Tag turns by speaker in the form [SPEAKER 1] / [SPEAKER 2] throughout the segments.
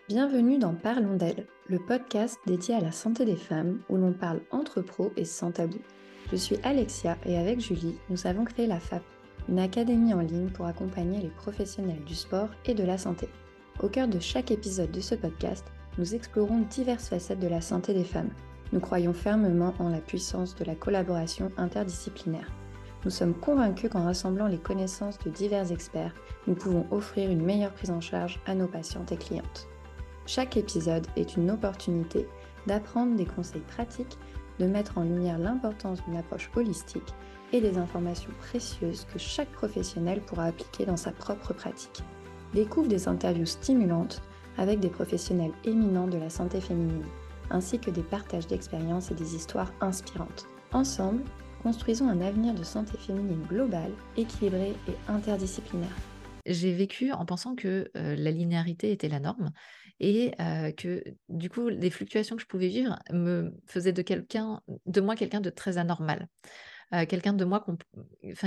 [SPEAKER 1] Bienvenue dans Parlons d'elle, le podcast dédié à la santé des femmes où l'on parle entre pros et sans tabou. Je suis Alexia et avec Julie, nous avons créé la FAP, une académie en ligne pour accompagner les professionnels du sport et de la santé. Au cœur de chaque épisode de ce podcast, nous explorons diverses facettes de la santé des femmes. Nous croyons fermement en la puissance de la collaboration interdisciplinaire. Nous sommes convaincus qu'en rassemblant les connaissances de divers experts, nous pouvons offrir une meilleure prise en charge à nos patientes et clientes. Chaque épisode est une opportunité d'apprendre des conseils pratiques, de mettre en lumière l'importance d'une approche holistique et des informations précieuses que chaque professionnel pourra appliquer dans sa propre pratique. Découvre des interviews stimulantes avec des professionnels éminents de la santé féminine, ainsi que des partages d'expériences et des histoires inspirantes. Ensemble, construisons un avenir de santé féminine globale, équilibré et interdisciplinaire.
[SPEAKER 2] J'ai vécu en pensant que la linéarité était la norme et que du coup, les fluctuations que je pouvais vivre me faisaient de moi quelqu'un de très anormal. Quelqu'un de moi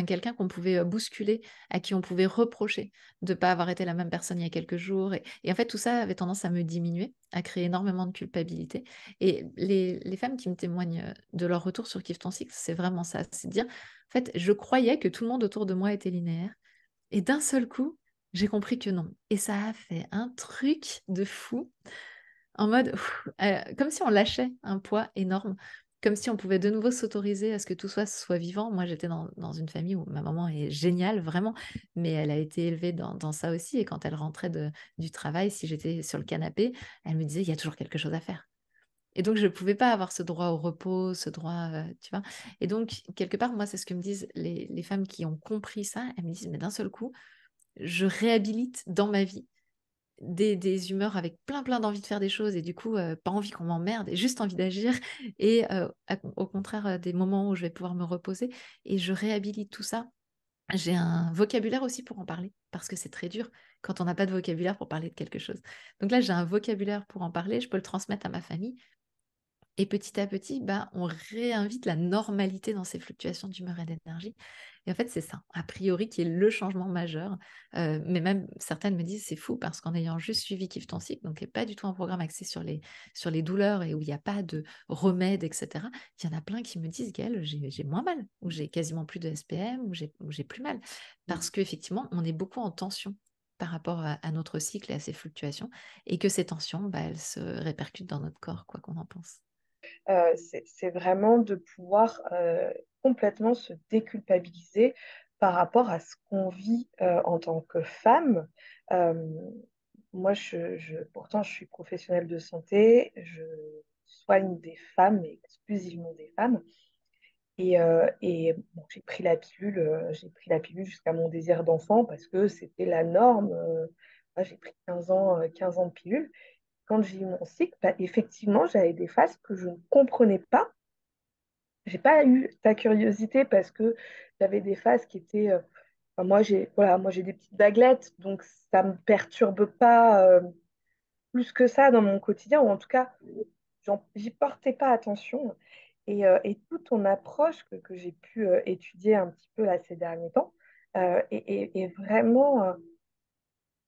[SPEAKER 2] quelqu'un qu'on pouvait bousculer, à qui on pouvait reprocher de ne pas avoir été la même personne il y a quelques jours. Et en fait, tout ça avait tendance à me diminuer, à créer énormément de culpabilité. Et les femmes qui me témoignent de leur retour sur Kiffe ton cycle, c'est vraiment ça. C'est de dire, en fait, je croyais que tout le monde autour de moi était linéaire. Et d'un seul coup, j'ai compris que non. Et ça a fait un truc de fou, en mode, comme si on lâchait un poids énorme, comme si on pouvait de nouveau s'autoriser à ce que tout soit vivant. Moi, j'étais dans une famille où ma maman est géniale, vraiment, mais elle a été élevée dans ça aussi. Et quand elle rentrait du travail, si j'étais sur le canapé, elle me disait, il y a toujours quelque chose à faire. Et donc, je ne pouvais pas avoir ce droit au repos, ce droit, tu vois. Et donc, quelque part, moi, c'est ce que me disent les femmes qui ont compris ça. Elles me disent, mais d'un seul coup, je réhabilite dans ma vie des humeurs avec plein d'envie de faire des choses et du coup, pas envie qu'on m'emmerde et juste envie d'agir et au contraire, des moments où je vais pouvoir me reposer et je réhabilite tout ça. J'ai un vocabulaire aussi pour en parler parce que c'est très dur quand on n'a pas de vocabulaire pour parler de quelque chose. Donc là, j'ai un vocabulaire pour en parler, je peux le transmettre à ma famille et petit à petit, bah, on réinvite la normalité dans ces fluctuations d'humeur et d'énergie. Et en fait, c'est ça, a priori, qui est le changement majeur. Mais même certaines me disent, c'est fou parce qu'en ayant juste suivi Kiffe ton cycle, donc qui n'est pas du tout un programme axé sur les douleurs et où il n'y a pas de remède, etc., il y en a plein qui me disent, Gaëlle, j'ai moins mal, ou j'ai quasiment plus de SPM, ou j'ai plus mal. Parce qu'effectivement, on est beaucoup en tension par rapport à notre cycle et à ces fluctuations, et que ces tensions, bah, elles se répercutent dans notre corps, quoi qu'on en pense.
[SPEAKER 3] C'est vraiment de pouvoir complètement se déculpabiliser par rapport à ce qu'on vit en tant que femme. Euh, Moi, pourtant, je suis professionnelle de santé, je soigne des femmes, et exclusivement des femmes. Et bon, j'ai pris la pilule jusqu'à mon désir d'enfant parce que c'était la norme. Moi, j'ai pris 15 ans de pilule. Quand j'ai eu mon cycle, bah, effectivement, j'avais des phases que je ne comprenais pas. J'ai pas eu ta curiosité parce que j'avais des phases qui étaient. Enfin, moi, j'ai des petites baglettes, donc ça me perturbe pas plus que ça dans mon quotidien, ou en tout cas, j'y portais pas attention. Et toute ton approche que j'ai pu étudier un petit peu là, ces derniers temps est vraiment,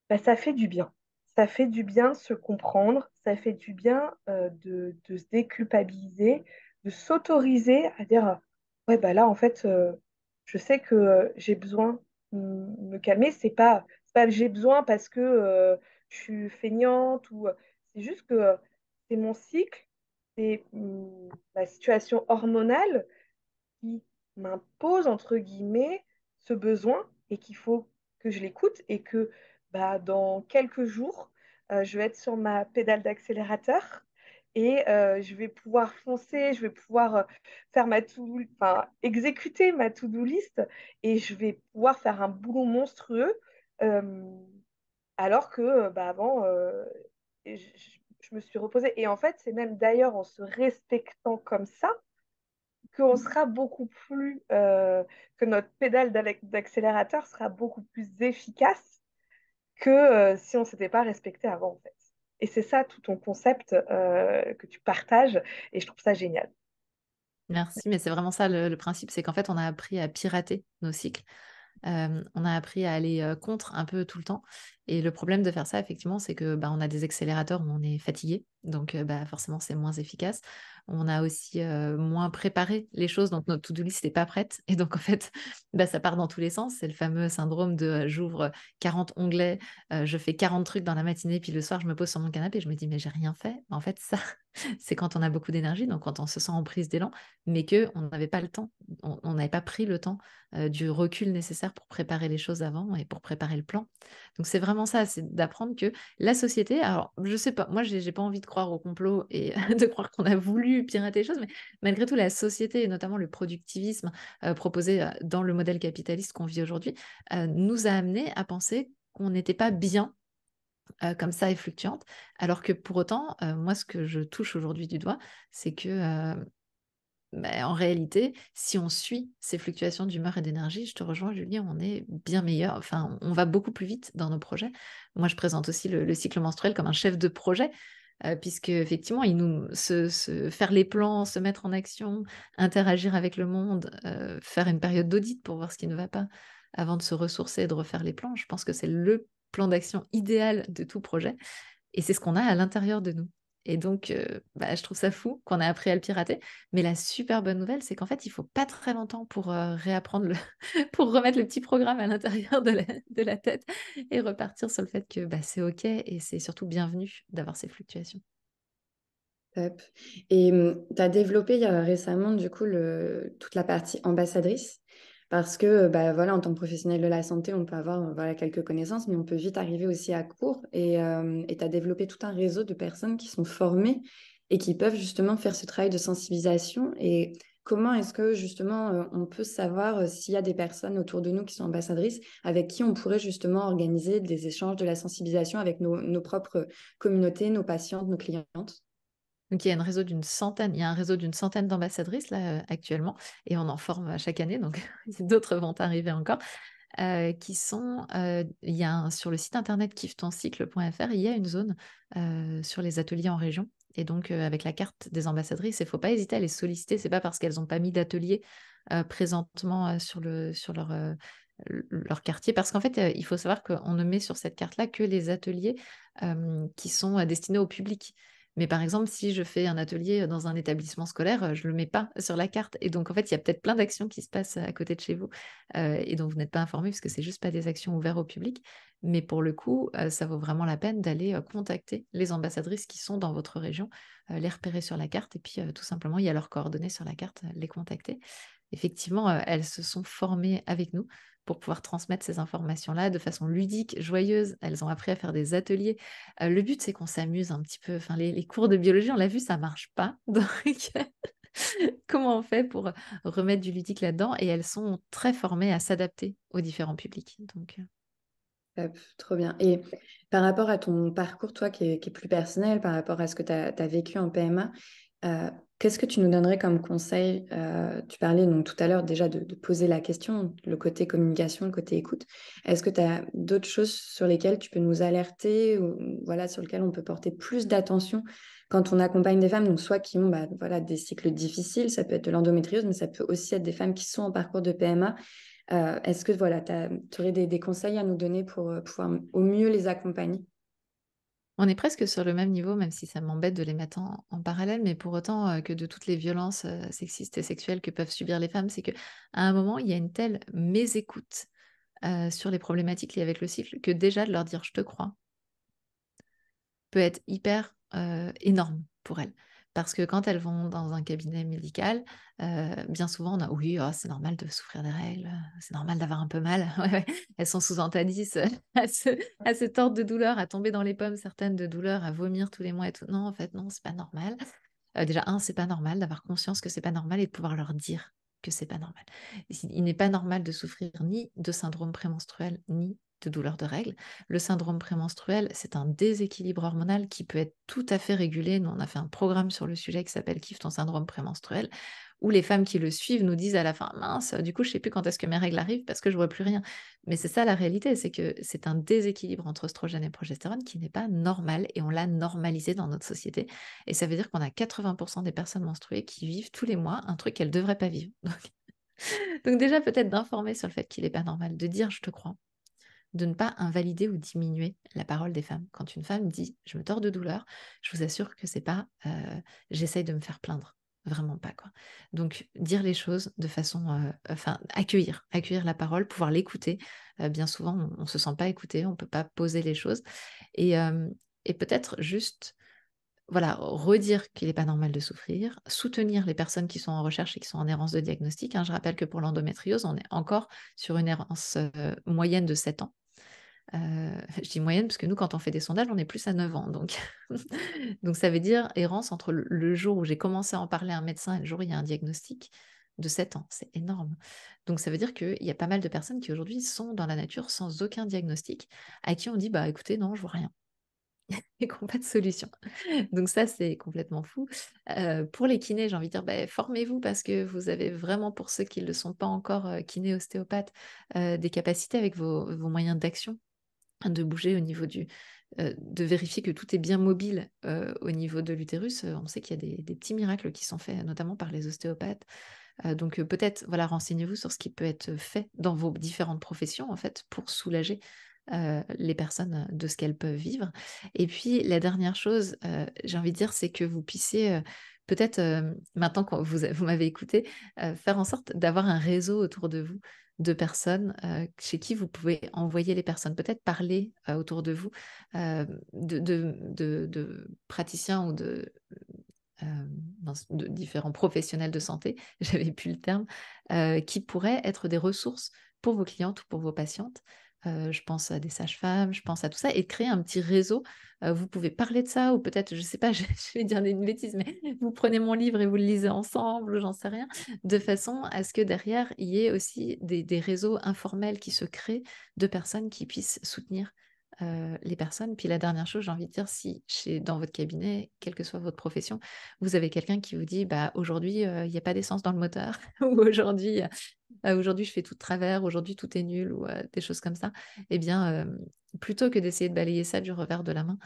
[SPEAKER 3] bah, ça fait du bien. Ça fait du bien se comprendre, ça fait du bien de se déculpabiliser, de s'autoriser à dire, ouais, bah là, en fait, je sais que j'ai besoin de me calmer. C'est pas j'ai besoin parce que je suis feignante ou c'est juste que c'est mon cycle, c'est ma situation hormonale qui m'impose, entre guillemets, ce besoin et qu'il faut que je l'écoute et que bah, dans quelques jours, je vais être sur ma pédale d'accélérateur et je vais pouvoir foncer, je vais pouvoir faire enfin, exécuter ma to-do list et je vais pouvoir faire un boulot monstrueux euh, alors que bah, avant, je me suis reposée. Et en fait, c'est même d'ailleurs en se respectant comme ça qu'on sera beaucoup plus, que notre pédale d'accélérateur sera beaucoup plus efficace que si on ne s'était pas respecté avant, en fait. Et c'est ça tout ton concept que tu partages, et je trouve ça génial.
[SPEAKER 2] Merci, mais c'est vraiment ça le principe, c'est qu'en fait, on a appris à pirater nos cycles. On a appris à aller contre un peu tout le temps. Et le problème de faire ça, effectivement, c'est que on a des accélérateurs où on est fatigué, donc forcément c'est moins efficace. On a aussi moins préparé les choses, donc notre to-do list n'est pas prête. Et donc en fait, ça part dans tous les sens. C'est le fameux syndrome de j'ouvre 40 onglets, je fais 40 trucs dans la matinée, puis le soir je me pose sur mon canapé et je me dis mais j'ai rien fait. En fait, ça, c'est quand on a beaucoup d'énergie, donc quand on se sent en prise d'élan, mais qu'on n'avait pas le temps, on n'avait pas pris le temps du recul nécessaire pour préparer les choses avant et pour préparer le plan. Donc c'est vraiment ça, c'est d'apprendre que la société, alors je sais pas, moi j'ai pas envie de croire au complot et de croire qu'on a voulu pirater les choses, mais malgré tout la société et notamment le productivisme proposé dans le modèle capitaliste qu'on vit aujourd'hui nous a amené à penser qu'on n'était pas bien comme ça et fluctuante, alors que pour autant, moi ce que je touche aujourd'hui du doigt, c'est que en réalité, si on suit ces fluctuations d'humeur et d'énergie, je te rejoins, Julie, on est bien meilleur. Enfin, on va beaucoup plus vite dans nos projets. Moi, je présente aussi le cycle menstruel comme un chef de projet, puisque effectivement, faire les plans, se mettre en action, interagir avec le monde, faire une période d'audit pour voir ce qui ne va pas, avant de se ressourcer et de refaire les plans. Je pense que c'est le plan d'action idéal de tout projet. Et c'est ce qu'on a à l'intérieur de nous. Et donc, je trouve ça fou qu'on a appris à le pirater. Mais la super bonne nouvelle, c'est qu'en fait, il ne faut pas très longtemps pour réapprendre pour remettre le petit programme à l'intérieur de la tête et repartir sur le fait que c'est OK et c'est surtout bienvenu d'avoir ces fluctuations.
[SPEAKER 1] Top. Et tu as développé récemment, du coup, toute la partie ambassadrice. Parce que, voilà, en tant que professionnel de la santé, on peut avoir voilà, quelques connaissances, mais on peut vite arriver aussi à court. Et tu as développé tout un réseau de personnes qui sont formées et qui peuvent justement faire ce travail de sensibilisation. Et comment est-ce que, justement, on peut savoir s'il y a des personnes autour de nous qui sont ambassadrices, avec qui on pourrait justement organiser des échanges de la sensibilisation avec nos propres communautés, nos patientes, nos clientes?
[SPEAKER 2] Donc, il y a un réseau d'une centaine d'ambassadrices là actuellement, et on en forme chaque année, donc d'autres vont arriver encore. Sur le site internet kiffetoncycle.fr, il y a une zone sur les ateliers en région. Et donc, avec la carte des ambassadrices, il ne faut pas hésiter à les solliciter. Ce n'est pas parce qu'elles n'ont pas mis d'atelier présentement sur leur quartier. Parce qu'en fait, il faut savoir qu'on ne met sur cette carte-là que les ateliers qui sont destinés au public. Mais par exemple, si je fais un atelier dans un établissement scolaire, je ne le mets pas sur la carte. Et donc, en fait, il y a peut-être plein d'actions qui se passent à côté de chez vous et dont vous n'êtes pas informé parce que c'est juste pas des actions ouvertes au public. Mais pour le coup, ça vaut vraiment la peine d'aller contacter les ambassadrices qui sont dans votre région, les repérer sur la carte et puis tout simplement, il y a leurs coordonnées sur la carte, les contacter. Effectivement, elles se sont formées avec nous pour pouvoir transmettre ces informations-là de façon ludique, joyeuse. Elles ont appris à faire des ateliers. Le but, c'est qu'on s'amuse un petit peu. Enfin, les cours de biologie, on l'a vu, ça marche pas. Donc, comment on fait pour remettre du ludique là-dedans? Et elles sont très formées à s'adapter aux différents publics. Donc,
[SPEAKER 1] Top, trop bien. Et par rapport à ton parcours, toi, qui est plus personnel, par rapport à ce que tu as vécu en PMA, qu'est-ce que tu nous donnerais comme conseil? Tu parlais donc tout à l'heure déjà de poser la question, le côté communication, le côté écoute. Est-ce que tu as d'autres choses sur lesquelles tu peux nous alerter ou voilà, sur lesquelles on peut porter plus d'attention quand on accompagne des femmes, donc soit qui ont voilà, des cycles difficiles, ça peut être de l'endométriose, mais ça peut aussi être des femmes qui sont en parcours de PMA. Est-ce que voilà, tu aurais des conseils à nous donner pour pouvoir au mieux les accompagner?
[SPEAKER 2] on est presque sur le même niveau, même si ça m'embête de les mettre en parallèle, mais pour autant que de toutes les violences sexistes et sexuelles que peuvent subir les femmes, c'est qu'à un moment, il y a une telle mésécoute sur les problématiques liées avec le cycle que déjà de leur dire je te crois peut être hyper énorme pour elles. Parce que quand elles vont dans un cabinet médical, bien souvent on a oui, oh, c'est normal de souffrir des règles, c'est normal d'avoir un peu mal. Ouais, ouais. Elles sont sous antadis à se tordre de douleur, à tomber dans les pommes certaines de douleur, à vomir tous les mois et tout. Non, en fait, non, c'est pas normal. Déjà, c'est pas normal d'avoir conscience que c'est pas normal et de pouvoir leur dire que c'est pas normal. Il n'est pas normal de souffrir ni de syndrome prémenstruel, ni de douleur de règles. Le syndrome prémenstruel, c'est un déséquilibre hormonal qui peut être tout à fait régulé. Nous, on a fait un programme sur le sujet qui s'appelle Kiffe ton syndrome prémenstruel, où les femmes qui le suivent nous disent à la fin, mince, du coup, je sais plus quand est-ce que mes règles arrivent parce que je vois plus rien. Mais c'est ça la réalité, c'est que c'est un déséquilibre entre oestrogène et progestérone qui n'est pas normal et on l'a normalisé dans notre société. Et ça veut dire qu'on a 80% des personnes menstruées qui vivent tous les mois un truc qu'elles ne devraient pas vivre. Donc déjà, peut-être d'informer sur le fait qu'il n'est pas normal, de dire je te crois, de ne pas invalider ou diminuer la parole des femmes. Quand une femme dit « je me tords de douleur », je vous assure que c'est pas j'essaye de me faire plaindre. Vraiment pas, quoi. Donc, dire les choses de façon, enfin, accueillir la parole, pouvoir l'écouter. Bien souvent, on ne se sent pas écouté, on ne peut pas poser les choses. Et, et peut-être juste, voilà, redire qu'il n'est pas normal de souffrir, soutenir les personnes qui sont en recherche et qui sont en errance de diagnostic, hein. Je rappelle que pour l'endométriose, on est encore sur une errance moyenne de 7 ans. Je dis moyenne parce que nous, quand on fait des sondages, on est plus à 9 ans. Donc, donc ça veut dire errance entre le jour où j'ai commencé à en parler à un médecin et le jour où il y a un diagnostic de 7 ans. C'est énorme. Donc ça veut dire qu'il y a pas mal de personnes qui aujourd'hui sont dans la nature sans aucun diagnostic, à qui on dit, bah écoutez, non, je vois rien. Et qui n'ont pas de solution. Donc ça, c'est complètement fou. Pour les kinés, j'ai envie de dire, bah, formez-vous parce que vous avez vraiment, pour ceux qui ne le sont pas encore, kinés, ostéopathes, des capacités avec vos moyens d'action, de bouger au niveau de vérifier que tout est bien mobile au niveau de l'utérus. On sait qu'il y a des petits miracles qui sont faits, notamment par les ostéopathes. Donc peut-être, voilà, renseignez-vous sur ce qui peut être fait dans vos différentes professions, en fait, pour soulager les personnes de ce qu'elles peuvent vivre. Et puis, la dernière chose, j'ai envie de dire, c'est que vous puissiez peut-être, maintenant que vous m'avez écouté, faire en sorte d'avoir un réseau autour de vous de personnes chez qui vous pouvez envoyer les personnes, peut-être parler autour de vous de praticiens ou de différents professionnels de santé, j'avais plus le terme, qui pourraient être des ressources pour vos clientes ou pour vos patientes. Je pense à des sages-femmes, je pense à tout ça, et de créer un petit réseau. Vous pouvez parler de ça, ou peut-être, je ne sais pas, je vais dire une bêtise, mais vous prenez mon livre et vous le lisez ensemble, ou j'en sais rien, de façon à ce que derrière, il y ait aussi des réseaux informels qui se créent de personnes qui puissent soutenir les personnes. Puis la dernière chose, j'ai envie de dire, si dans votre cabinet, quelle que soit votre profession, vous avez quelqu'un qui vous dit, bah, aujourd'hui, il n'y a pas d'essence dans le moteur, ou aujourd'hui, je fais tout de travers, aujourd'hui, tout est nul, ou des choses comme ça, eh bien, plutôt que d'essayer de balayer ça du revers de la main,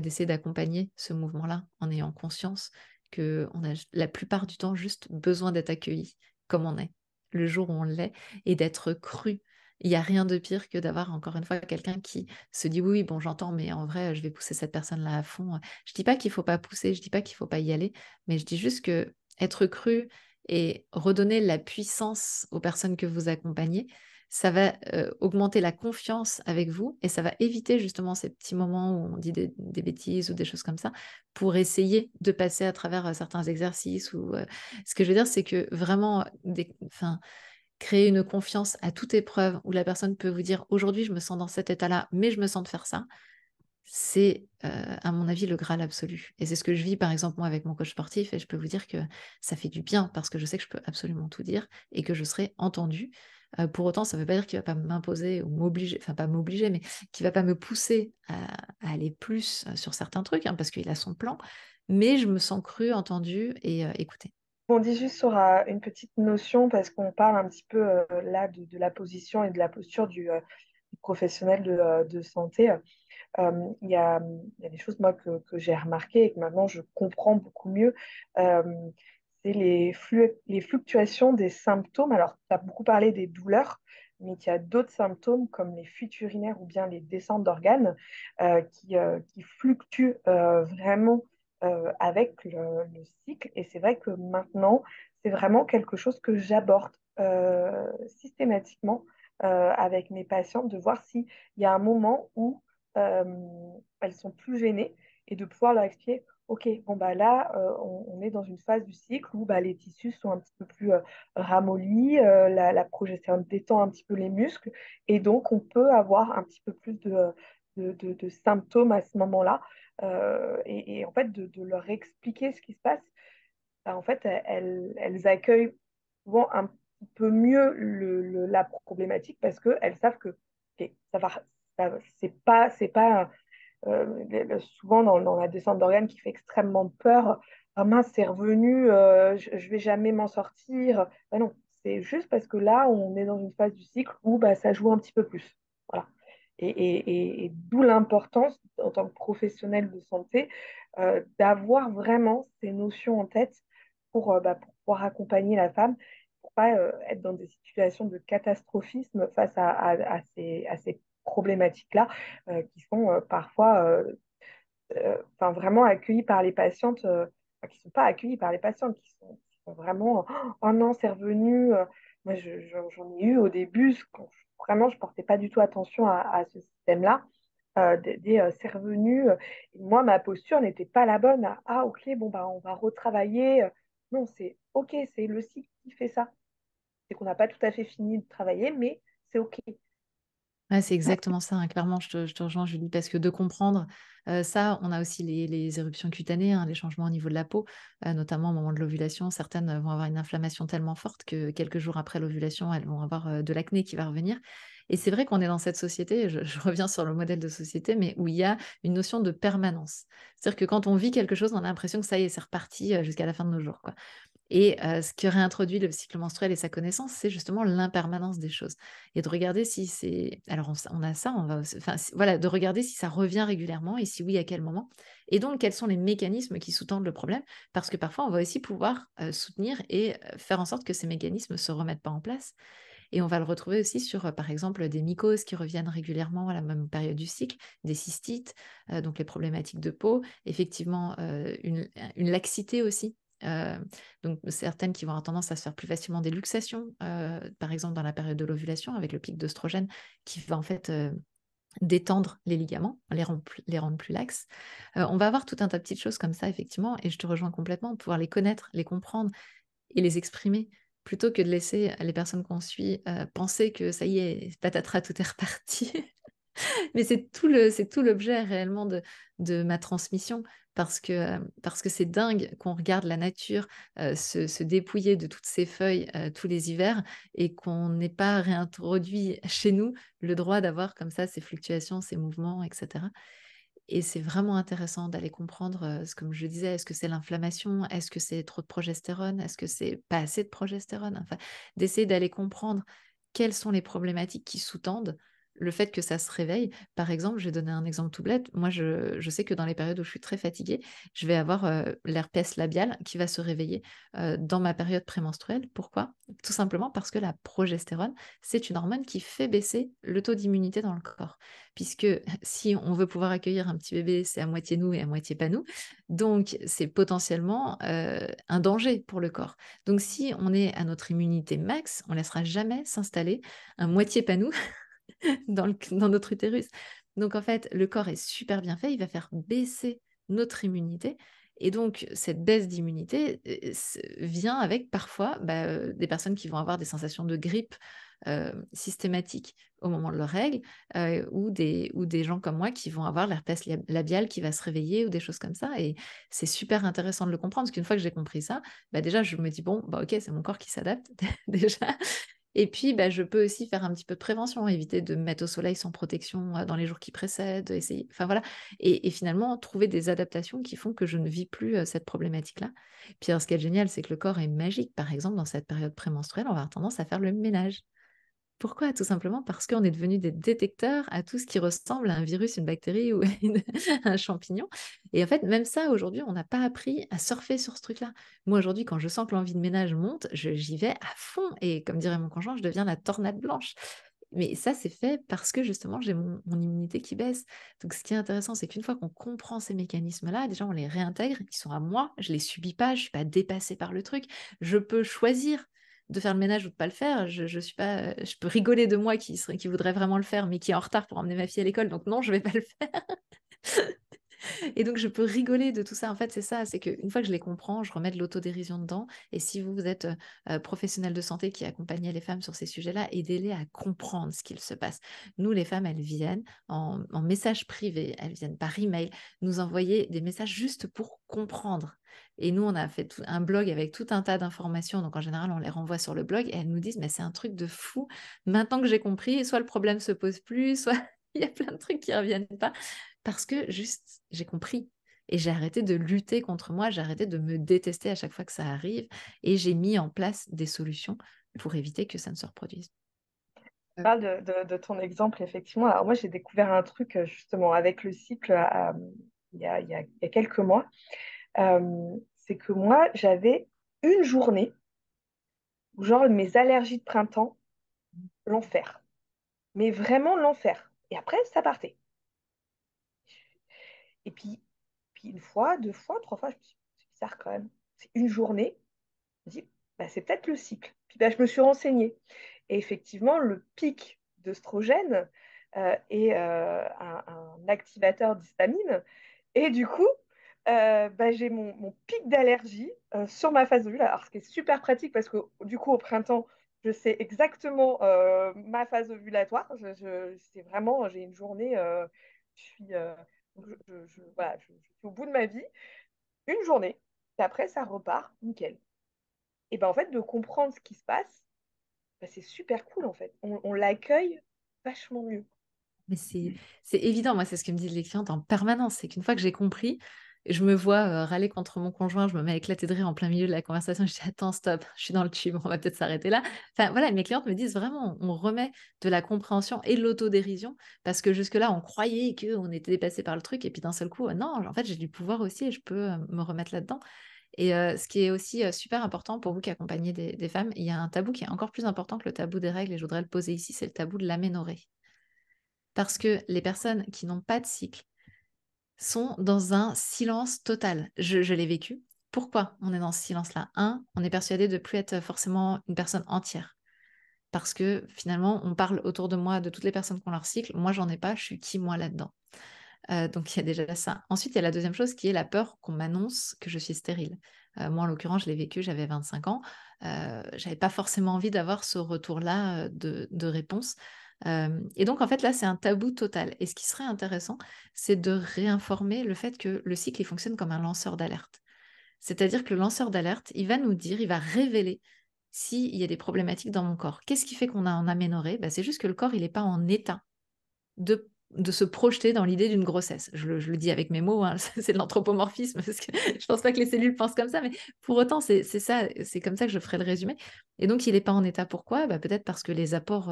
[SPEAKER 2] d'essayer d'accompagner ce mouvement-là en ayant conscience qu'on a la plupart du temps juste besoin d'être accueilli comme on est, le jour où on l'est, et d'être cru. Il n'y a rien de pire que d'avoir encore une fois quelqu'un qui se dit oui, bon, j'entends, mais en vrai, je vais pousser cette personne-là à fond. Je dis pas qu'il faut pas pousser, je dis pas qu'il faut pas y aller, mais je dis juste que être cru et redonner la puissance aux personnes que vous accompagnez, ça va augmenter la confiance avec vous, et ça va éviter justement ces petits moments où on dit des bêtises ou des choses comme ça, pour essayer de passer à travers certains exercices. Ce que je veux dire, c'est que vraiment, enfin, créer une confiance à toute épreuve où la personne peut vous dire aujourd'hui je me sens dans cet état-là, mais je me sens de faire ça, c'est à mon avis le Graal absolu. Et c'est ce que je vis par exemple moi avec mon coach sportif, et je peux vous dire que ça fait du bien parce que je sais que je peux absolument tout dire et que je serai entendue. Pour autant, ça ne veut pas dire qu'il ne va pas m'imposer ou m'obliger, enfin pas m'obliger, mais qu'il ne va pas me pousser à aller plus sur certains trucs, hein, parce qu'il a son plan, mais je me sens crue, entendue et écoutée.
[SPEAKER 3] On dit juste sur une petite notion, parce qu'on parle un petit peu là de la position et de la posture du professionnel de santé. Il y a des choses, moi, que j'ai remarquées et que maintenant je comprends beaucoup mieux. Euh, c'est les fluctuations des symptômes. Alors, tu as beaucoup parlé des douleurs, mais il y a d'autres symptômes comme les fuites urinaires ou bien les descentes d'organes qui fluctuent vraiment avec le cycle. Et c'est vrai que maintenant, c'est vraiment quelque chose que j'aborde systématiquement avec mes patientes, de voir s'il y a un moment où euh, elles sont plus gênées, et de pouvoir leur expliquer, OK, bon, bah là, on est dans une phase du cycle où bah, les tissus sont un petit peu plus ramollis, la progestérone détend un petit peu les muscles, et donc on peut avoir un petit peu plus de symptômes à ce moment-là. Et en fait, de leur expliquer ce qui se passe, bah, en fait, elles accueillent souvent un petit peu mieux la problématique, parce qu'elles savent que ok, c'est pas souvent dans la descente d'organes qui fait extrêmement peur. Ah mince, c'est revenu, je vais jamais m'en sortir. Bah non, c'est juste parce que là, on est dans une phase du cycle où bah, ça joue un petit peu plus. Voilà. Et d'où l'importance, en tant que professionnel de santé, d'avoir vraiment ces notions en tête pour pouvoir accompagner la femme, pour pas être dans des situations de catastrophisme face à ces problématiques-là qui sont parfois vraiment accueillies par les patientes, qui ne sont pas accueillies par les patientes, qui sont vraiment, oh non, c'est revenu. Moi, j'en ai eu au début, quand vraiment, je ne portais pas du tout attention à ce système-là. C'est revenu. Et moi, ma posture n'était pas la bonne. Ah, ok, bon, bah, on va retravailler. Non, c'est ok, c'est le cycle qui fait ça. C'est qu'on n'a pas tout à fait fini de travailler, mais c'est ok.
[SPEAKER 2] Ouais, c'est exactement ça, hein. Clairement, je te rejoins, Julie, parce que de comprendre ça, on a aussi les éruptions cutanées, hein, les changements au niveau de la peau, notamment au moment de l'ovulation. Certaines vont avoir une inflammation tellement forte que quelques jours après l'ovulation, elles vont avoir de l'acné qui va revenir. Et c'est vrai qu'on est dans cette société, je reviens sur le modèle de société, mais où il y a une notion de permanence. C'est-à-dire que quand on vit quelque chose, on a l'impression que ça y est, c'est reparti jusqu'à la fin de nos jours, quoi. Et ce qui aurait introduit le cycle menstruel et sa connaissance, c'est justement l'impermanence des choses. Et de regarder si c'est... Alors, on a ça, on va... Enfin, voilà, de regarder si ça revient régulièrement et si oui, à quel moment. Et donc, quels sont les mécanismes qui sous-tendent le problème. Parce que parfois, on va aussi pouvoir soutenir et faire en sorte que ces mécanismes ne se remettent pas en place. Et on va le retrouver aussi sur, par exemple, des mycoses qui reviennent régulièrement à la même période du cycle, des cystites, donc les problématiques de peau, effectivement une laxité aussi. Euh, donc certaines qui vont avoir tendance à se faire plus facilement des luxations, par exemple dans la période de l'ovulation avec le pic d'œstrogène qui va en fait détendre les ligaments, les rendre plus laxes. On va avoir tout un tas de petites choses comme ça effectivement et je te rejoins complètement, pouvoir les connaître, les comprendre et les exprimer plutôt que de laisser les personnes qu'on suit penser que ça y est, patatras, tout est reparti. Mais c'est tout l'objet réellement de ma transmission parce que c'est dingue qu'on regarde la nature se dépouiller de toutes ses feuilles tous les hivers et qu'on n'ait pas réintroduit chez nous le droit d'avoir comme ça ces fluctuations, ces mouvements, etc. Et c'est vraiment intéressant d'aller comprendre, comme je disais, est-ce que c'est l'inflammation? Est-ce que c'est trop de progestérone? Est-ce que c'est pas assez de progestérone? Enfin, d'essayer d'aller comprendre quelles sont les problématiques qui sous-tendent le fait que ça se réveille. Par exemple, je vais donner un exemple tout bête. Moi, je sais que dans les périodes où je suis très fatiguée, je vais avoir l'herpès labial qui va se réveiller dans ma période prémenstruelle. Pourquoi? Tout simplement parce que la progestérone, c'est une hormone qui fait baisser le taux d'immunité dans le corps puisque si on veut pouvoir accueillir un petit bébé, c'est à moitié nous et à moitié pas nous. Donc, c'est potentiellement un danger pour le corps. Donc, si on est à notre immunité max, on ne laissera jamais s'installer un moitié pas nous dans notre utérus. Donc, en fait, le corps est super bien fait, il va faire baisser notre immunité. Et donc, cette baisse d'immunité vient avec parfois des personnes qui vont avoir des sensations de grippe systématiques au moment de leurs règles, ou des gens comme moi qui vont avoir l'herpès labial qui va se réveiller ou des choses comme ça. Et c'est super intéressant de le comprendre, parce qu'une fois que j'ai compris ça, déjà, je me dis, bon, ok, c'est mon corps qui s'adapte déjà. Et puis, je peux aussi faire un petit peu de prévention, éviter de me mettre au soleil sans protection dans les jours qui précèdent, essayer, enfin voilà, et finalement trouver des adaptations qui font que je ne vis plus cette problématique-là. Puis alors, ce qui est génial, c'est que le corps est magique. Par exemple, dans cette période prémenstruelle, on va avoir tendance à faire le ménage. Pourquoi? Tout simplement parce qu'on est devenu des détecteurs à tout ce qui ressemble à un virus, une bactérie ou un champignon. Et en fait, même ça, aujourd'hui, on n'a pas appris à surfer sur ce truc-là. Moi, aujourd'hui, quand je sens que l'envie de ménage monte, j'y vais à fond. Et comme dirait mon conjoint, je deviens la tornade blanche. Mais ça, c'est fait parce que justement, j'ai mon immunité qui baisse. Donc, ce qui est intéressant, c'est qu'une fois qu'on comprend ces mécanismes-là, déjà, on les réintègre, ils sont à moi, je ne les subis pas, je ne suis pas dépassée par le truc. Je peux choisir de faire le ménage ou de pas le faire. Je suis pas, je peux rigoler de moi qui voudrait vraiment le faire, mais qui est en retard pour emmener ma fille à l'école. Donc non, je vais pas le faire. Et donc, je peux rigoler de tout ça. En fait, c'est ça, c'est qu'une fois que je les comprends, je remets de l'autodérision dedans. Et si vous êtes professionnel de santé qui accompagnez les femmes sur ces sujets-là, aidez-les à comprendre ce qu'il se passe. Nous, les femmes, elles viennent en message privé, elles viennent par email nous envoyer des messages juste pour comprendre. Et nous, on a fait un blog avec tout un tas d'informations. Donc, en général, on les renvoie sur le blog et elles nous disent, mais c'est un truc de fou. Maintenant que j'ai compris, soit le problème se pose plus, soit il y a plein de trucs qui reviennent pas parce que juste, j'ai compris. Et j'ai arrêté de lutter contre moi, j'ai arrêté de me détester à chaque fois que ça arrive, et j'ai mis en place des solutions pour éviter que ça ne se reproduise.
[SPEAKER 3] Tu parles de ton exemple, effectivement. Alors moi, j'ai découvert un truc justement avec le cycle il y a quelques mois. C'est que moi, j'avais une journée où, genre, mes allergies de printemps, l'enfer. Mais vraiment l'enfer. Et après, ça partait. Et puis une fois, deux fois, trois fois, je me suis dit, c'est bizarre quand même. C'est une journée. Je me dis, bah, c'est peut-être le cycle. Puis bah, je me suis renseignée. Et effectivement, le pic d'œstrogène est un activateur d'histamine. Et du coup, bah, j'ai mon pic d'allergie sur ma phase ovulaire. Alors, ce qui est super pratique parce que du coup, au printemps, je sais exactement ma phase ovulatoire. C'est vraiment, j'ai une journée, je suis, voilà, je suis au bout de ma vie, une journée. Et après, ça repart, nickel. Et ben en fait, de comprendre ce qui se passe, bah, c'est super cool en fait. On l'accueille vachement mieux.
[SPEAKER 2] Mais c'est évident, moi, c'est ce que me disent les clientes en permanence. C'est qu'une fois que j'ai compris, je me vois râler contre mon conjoint, je me mets à éclater de rire en plein milieu de la conversation. Je dis attends, stop, je suis dans le tube, on va peut-être s'arrêter là. Enfin voilà, mes clientes me disent vraiment, on remet de la compréhension et de l'autodérision parce que jusque-là, on croyait qu'on était dépassé par le truc et puis d'un seul coup, non, en fait, j'ai du pouvoir aussi et je peux me remettre là-dedans. Et ce qui est aussi super important pour vous qui accompagnez des femmes, il y a un tabou qui est encore plus important que le tabou des règles et je voudrais le poser ici, c'est le tabou de l'aménorrhée. Parce que les personnes qui n'ont pas de cycle sont dans un silence total. Je l'ai vécu. Pourquoi on est dans ce silence-là? Un, on est persuadé de ne plus être forcément une personne entière. Parce que finalement, on parle autour de moi de toutes les personnes qui ont leur cycle. Moi, j'en ai pas. Je suis qui, moi, là-dedans? Donc, il y a déjà ça. Ensuite, il y a la deuxième chose qui est la peur qu'on m'annonce que je suis stérile. Moi, en l'occurrence, je l'ai vécu, j'avais 25 ans. J'avais pas forcément envie d'avoir ce retour-là de réponse. Et donc, en fait, là, c'est un tabou total. Et ce qui serait intéressant, c'est de réinformer le fait que le cycle, il fonctionne comme un lanceur d'alerte. C'est-à-dire que le lanceur d'alerte, il va nous dire, il va révéler s'il y a des problématiques dans mon corps. Qu'est-ce qui fait qu'on a en aménorrhée? C'est juste que le corps, il n'est pas en état de se projeter dans l'idée d'une grossesse. Je le dis avec mes mots, hein, c'est de l'anthropomorphisme, parce que je pense pas que les cellules pensent comme ça, mais pour autant, c'est ça, c'est comme ça que je ferai le résumé. Et donc, il n'est pas en état. Pourquoi? Peut-être parce que les apports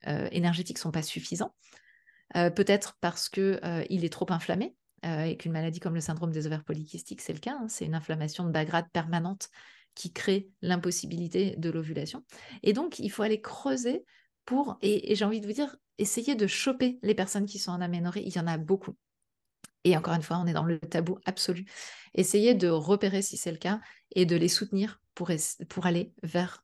[SPEAKER 2] énergétiques sont pas suffisants, peut-être parce que il est trop inflammé, et qu'une maladie comme le syndrome des ovaires polykystiques, c'est le cas, hein, c'est une inflammation de bas grade permanente qui crée l'impossibilité de l'ovulation. Et donc, il faut aller creuser et j'ai envie de vous dire, essayer de choper les personnes qui sont en aménorrhée. Il y en a beaucoup. Et encore une fois, on est dans le tabou absolu. Essayez de repérer si c'est le cas et de les soutenir pour aller vers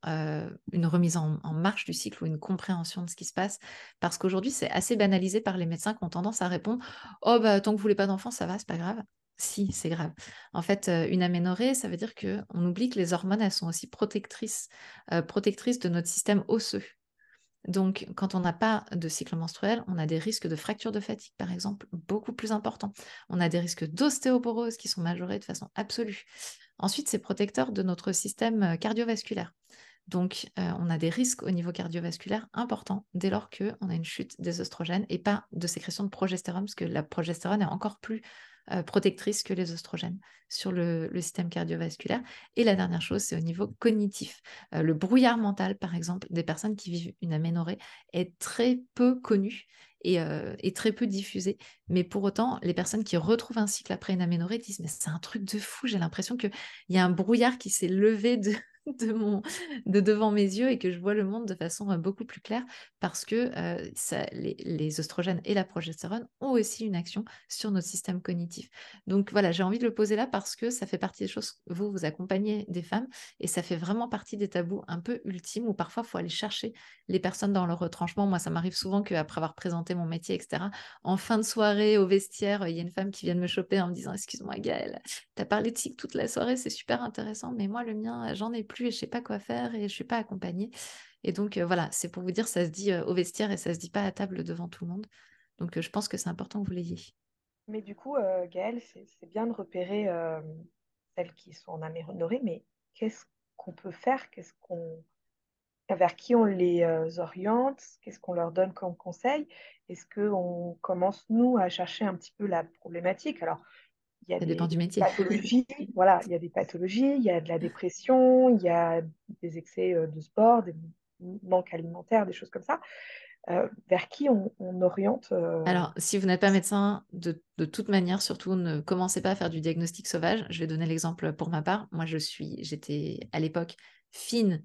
[SPEAKER 2] une remise en marche du cycle ou une compréhension de ce qui se passe. Parce qu'aujourd'hui, c'est assez banalisé par les médecins qui ont tendance à répondre oh, tant que vous voulez pas d'enfant, ça va, c'est pas grave. Si, c'est grave. En fait, une aménorrhée, ça veut dire qu'on oublie que les hormones, elles sont aussi protectrices de notre système osseux. Donc, quand on n'a pas de cycle menstruel, on a des risques de fracture de fatigue, par exemple, beaucoup plus importants. On a des risques d'ostéoporose qui sont majorés de façon absolue. Ensuite, c'est protecteur de notre système cardiovasculaire. Donc, on a des risques au niveau cardiovasculaire importants dès lors qu'on a une chute des oestrogènes et pas de sécrétion de progestérone, parce que la progestérone est encore plus protectrice que les oestrogènes sur le système cardiovasculaire. Et la dernière chose, c'est au niveau cognitif. Le brouillard mental, par exemple, des personnes qui vivent une aménorrhée est très peu connu et très peu diffusé. Mais pour autant, les personnes qui retrouvent un cycle après une aménorrhée disent mais c'est un truc de fou, j'ai l'impression qu'il y a un brouillard qui s'est levé de devant mes yeux et que je vois le monde de façon beaucoup plus claire parce que les oestrogènes et la progestérone ont aussi une action sur notre système cognitif. Donc voilà, j'ai envie de le poser là parce que ça fait partie des choses que vous accompagnez des femmes et ça fait vraiment partie des tabous un peu ultimes où parfois il faut aller chercher les personnes dans leur retranchement. Moi, ça m'arrive souvent qu'après avoir présenté mon métier, etc., en fin de soirée au vestiaire, il y a une femme qui vient de me choper en me disant excuse-moi Gaëlle, t'as parlé de cycle toute la soirée, c'est super intéressant, mais moi le mien, j'en ai plus et je sais pas quoi faire et je suis pas accompagnée. Et donc voilà, c'est pour vous dire, ça se dit au vestiaire et ça se dit pas à table devant tout le monde. Donc je pense que c'est important que vous l'ayez.
[SPEAKER 3] Mais du coup, Gaëlle, c'est bien de repérer celles qui sont en aménorrhée, mais qu'est-ce qu'on peut faire? Vers qui on les oriente? Qu'est-ce qu'on leur donne comme conseil? Est-ce qu'on commence, nous, à chercher un petit peu la problématique? Alors, il y a
[SPEAKER 2] Ça dépend du
[SPEAKER 3] des
[SPEAKER 2] métier.
[SPEAKER 3] pathologies, voilà, il y a des pathologies, il y a de la dépression, il y a des excès de sport, des manques alimentaires, des choses comme ça. Vers qui on oriente
[SPEAKER 2] Alors, si vous n'êtes pas médecin, de toute manière, surtout ne commencez pas à faire du diagnostic sauvage. Je vais donner l'exemple pour ma part. Moi, j'étais à l'époque fine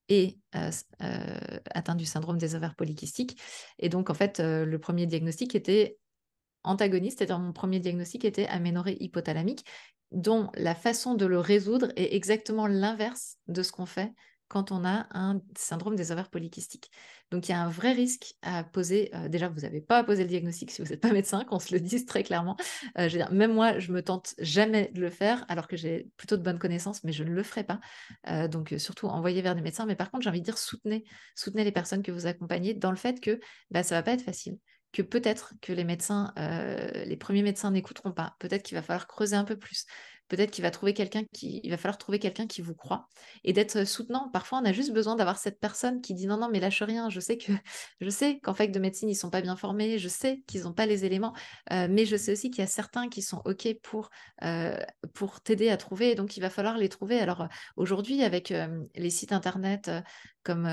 [SPEAKER 2] et atteinte du syndrome des ovaires polykystiques. Et donc, en fait, le premier diagnostic était antagoniste, c'est-à-dire mon premier diagnostic était aménorrhée hypothalamique, dont la façon de le résoudre est exactement l'inverse de ce qu'on fait quand on a un syndrome des ovaires polykystiques. Donc, il y a un vrai risque à poser. Déjà, vous n'avez pas à poser le diagnostic si vous n'êtes pas médecin, qu'on se le dise très clairement. Je veux dire, même moi, je me tente jamais de le faire, alors que j'ai plutôt de bonnes connaissances, mais je ne le ferai pas. Donc, surtout, envoyez vers des médecins. Mais par contre, j'ai envie de dire, soutenez les personnes que vous accompagnez dans le fait que ça ne va pas être facile, que peut-être que les médecins, les premiers médecins n'écouteront pas. Peut-être qu'il va falloir creuser un peu plus. Peut-être qu'il va il va falloir trouver quelqu'un qui vous croit et d'être soutenant. Parfois, on a juste besoin d'avoir cette personne qui dit non, non, mais lâche rien. Je sais qu'en fac de médecine, ils sont pas bien formés. Je sais qu'ils n'ont pas les éléments, mais je sais aussi qu'il y a certains qui sont OK pour t'aider à trouver. Et donc, il va falloir les trouver. Alors, aujourd'hui, avec les sites internet comme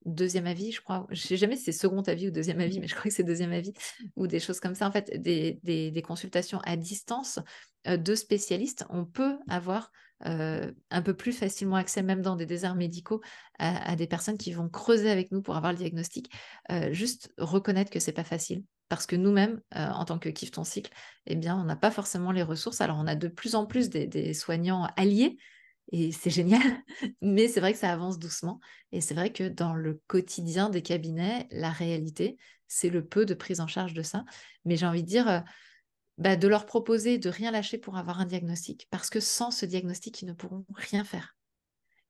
[SPEAKER 2] Deuxième Avis, je crois. Je sais jamais si c'est Second Avis ou Deuxième Avis, mais je crois que c'est Deuxième Avis ou des choses comme ça. En fait, des consultations à distance de spécialistes, on peut avoir un peu plus facilement accès, même dans des déserts médicaux, à des personnes qui vont creuser avec nous pour avoir le diagnostic. Juste reconnaître que c'est pas facile. Parce que nous-mêmes, en tant que Kiffe ton cycle, eh bien, on n'a pas forcément les ressources. Alors, on a de plus en plus des soignants alliés, et c'est génial, mais c'est vrai que ça avance doucement. Et c'est vrai que dans le quotidien des cabinets, la réalité, c'est le peu de prise en charge de ça. Mais j'ai envie de dire, de leur proposer de rien lâcher pour avoir un diagnostic, parce que sans ce diagnostic, ils ne pourront rien faire.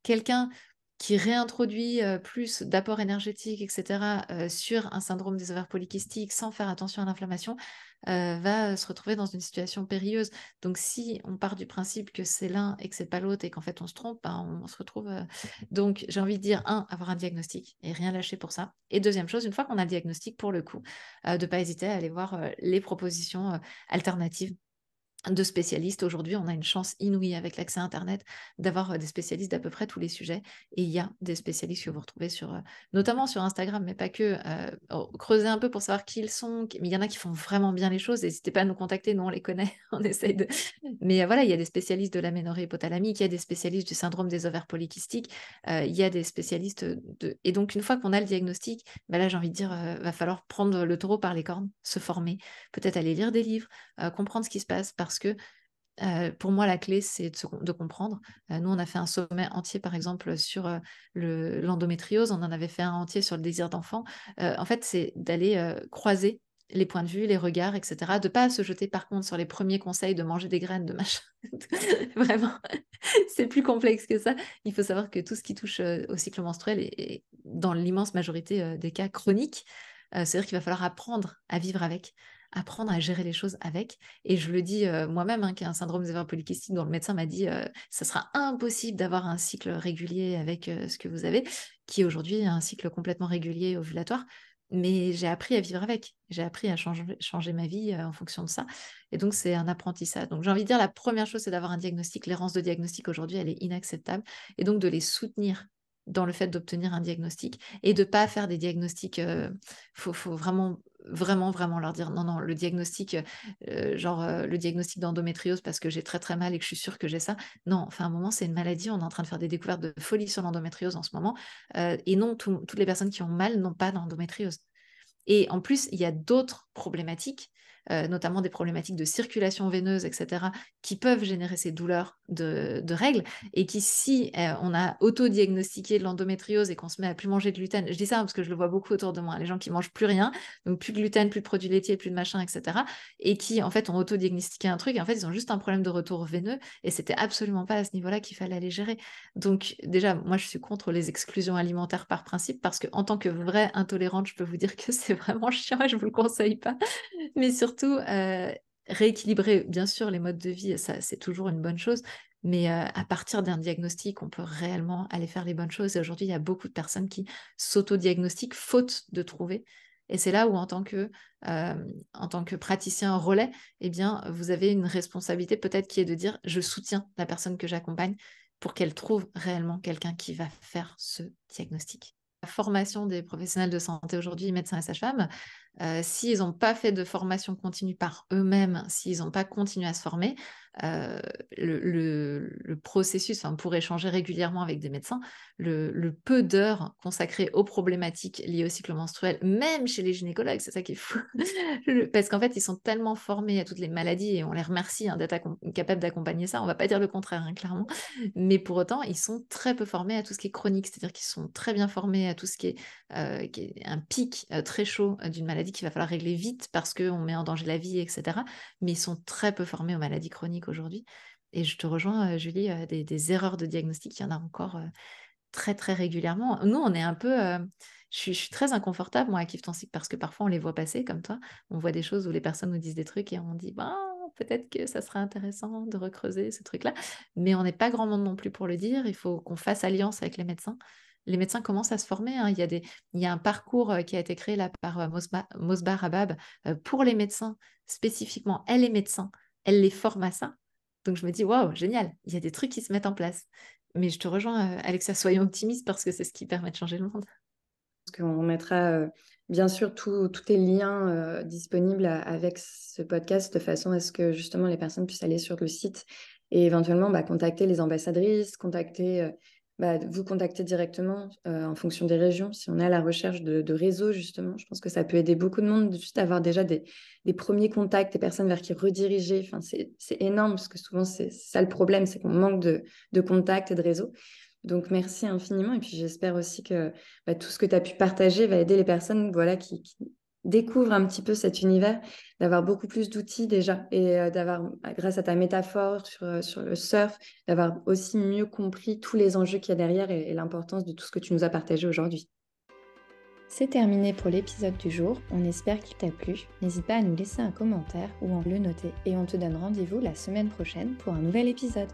[SPEAKER 2] Quelqu'un qui réintroduit plus d'apport énergétique, etc., sur un syndrome des ovaires polykystiques sans faire attention à l'inflammation, va se retrouver dans une situation périlleuse. Donc, si on part du principe que c'est l'un et que c'est pas l'autre et qu'en fait on se trompe, on se retrouve. Donc, j'ai envie de dire, avoir un diagnostic et rien lâcher pour ça. Et deuxième chose, une fois qu'on a le diagnostic, pour le coup, de ne pas hésiter à aller voir les propositions alternatives de spécialistes. Aujourd'hui, on a une chance inouïe avec l'accès à Internet d'avoir des spécialistes d'à peu près tous les sujets. Et il y a des spécialistes que vous retrouvez notamment sur Instagram, mais pas que. Creusez un peu pour savoir qui ils sont. Mais il y en a qui font vraiment bien les choses. N'hésitez pas à nous contacter, nous on les connaît. On essaye de. Mais voilà, il y a des spécialistes de l'aménorrhée hypothalamique, il y a des spécialistes du syndrome des ovaires polykystiques, il y a des spécialistes de. Et donc, une fois qu'on a le diagnostic, là, j'ai envie de dire, va falloir prendre le taureau par les cornes, se former, peut-être aller lire des livres, comprendre ce qui se passe, parce que pour moi, la clé, c'est de comprendre. Nous, on a fait un sommet entier, par exemple, sur l'endométriose. On en avait fait un entier sur le désir d'enfant. En fait, c'est d'aller croiser les points de vue, les regards, etc. De ne pas se jeter, par contre, sur les premiers conseils de manger des graines, de machin. Vraiment, c'est plus complexe que ça. Il faut savoir que tout ce qui touche au cycle menstruel est dans l'immense majorité des cas, chronique. C'est-à-dire qu'il va falloir apprendre à vivre avec, apprendre à gérer les choses avec. Et je le dis moi-même, qui a un syndrome des ovaires polykystiques, dont le médecin m'a dit ça sera impossible d'avoir un cycle régulier avec ce que vous avez, qui aujourd'hui a un cycle complètement régulier ovulatoire. Mais j'ai appris à vivre avec, j'ai appris à changer ma vie en fonction de ça. Et donc, c'est un apprentissage. Donc, j'ai envie de dire, la première chose, c'est d'avoir un diagnostic. L'errance de diagnostic aujourd'hui, elle est inacceptable. Et donc, de les soutenir dans le fait d'obtenir un diagnostic et de ne pas faire des diagnostics. Faut vraiment, vraiment, vraiment leur dire non, non, le diagnostic, le diagnostic d'endométriose parce que j'ai très, très mal et que je suis sûre que j'ai ça. Non, enfin, à un moment, c'est une maladie. On est en train de faire des découvertes de folie sur l'endométriose en ce moment. Et non, toutes les personnes qui ont mal n'ont pas d'endométriose. Et en plus, il y a d'autres problématiques, notamment des problématiques de circulation veineuse, etc., qui peuvent générer ces douleurs de règles, et qui, si on a auto-diagnostiqué l'endométriose et qu'on se met à plus manger de gluten, je dis ça parce que je le vois beaucoup autour de moi, les gens qui mangent plus rien, donc plus de gluten, plus de produits laitiers, plus de machin, etc., et qui, en fait, ont auto-diagnostiqué un truc, et en fait, ils ont juste un problème de retour veineux, et c'était absolument pas à ce niveau-là qu'il fallait aller gérer. Donc, déjà, moi, je suis contre les exclusions alimentaires par principe, parce qu'en tant que vraie intolérante, je peux vous dire que c'est vraiment chiant et je ne vous le conseille pas. Mais surtout, rééquilibrer, bien sûr, les modes de vie, ça, c'est toujours une bonne chose. Mais à partir d'un diagnostic, on peut réellement aller faire les bonnes choses. Et aujourd'hui, il y a beaucoup de personnes qui s'auto-diagnostiquent faute de trouver. Et c'est là où, en tant que praticien relais, eh bien, vous avez une responsabilité peut-être qui est de dire, je soutiens la personne que j'accompagne pour qu'elle trouve réellement quelqu'un qui va faire ce diagnostic. La formation des professionnels de santé aujourd'hui, médecins et sages-femmes, s'ils n'ont pas fait de formation continue par eux-mêmes, s'ils n'ont pas continué à se former, le processus, on pourrait échanger régulièrement avec des médecins, le peu d'heures consacrées aux problématiques liées au cycle menstruel, même chez les gynécologues, c'est ça qui est fou. Parce qu'en fait, ils sont tellement formés à toutes les maladies et on les remercie d'être capables d'accompagner ça. On ne va pas dire le contraire, hein, clairement. Mais pour autant, ils sont très peu formés à tout ce qui est chronique, c'est-à-dire qu'ils sont très bien formés à tout ce qui est un pic très chaud d'une maladie qu'il va falloir régler vite parce qu'on met en danger la vie, etc. Mais ils sont très peu formés aux maladies chroniques aujourd'hui. Et je te rejoins, Julie, des erreurs de diagnostic, il y en a encore très, très régulièrement. Nous, on est un peu... je suis très inconfortable, moi, à Kiffe ton cycle, parce que parfois, on les voit passer, comme toi. On voit des choses où les personnes nous disent des trucs et on dit, ben, peut-être que ça serait intéressant de recreuser ce truc-là. Mais on n'est pas grand monde non plus pour le dire. Il faut qu'on fasse alliance avec les médecins. Les médecins commencent à se former, hein. Il y a un parcours qui a été créé là par Mosba Rabab pour les médecins, spécifiquement. Elle est médecin, elle les forme à ça. Donc je me dis, waouh, génial, il y a des trucs qui se mettent en place. Mais je te rejoins, Alexa, soyons optimistes parce que c'est ce qui permet de changer le monde.
[SPEAKER 1] Parce qu'on mettra bien sûr tous les liens disponibles avec ce podcast de façon à ce que justement les personnes puissent aller sur le site et éventuellement contacter les ambassadrices, vous contacter directement en fonction des régions. Si on est à la recherche de réseaux, justement, je pense que ça peut aider beaucoup de monde juste d'avoir déjà des premiers contacts, des personnes vers qui rediriger. Enfin, c'est énorme parce que souvent, c'est ça le problème, c'est qu'on manque de contacts et de réseaux. Donc, merci infiniment. Et puis, j'espère aussi que tout ce que tu as pu partager va aider les personnes qui découvrent un petit peu cet univers, d'avoir beaucoup plus d'outils déjà et d'avoir, grâce à ta métaphore sur le surf, d'avoir aussi mieux compris tous les enjeux qu'il y a derrière et l'importance de tout ce que tu nous as partagé aujourd'hui. C'est terminé pour l'épisode du jour. On espère qu'il t'a plu. N'hésite pas à nous laisser un commentaire ou à le noter. Et on te donne rendez-vous la semaine prochaine pour un nouvel épisode.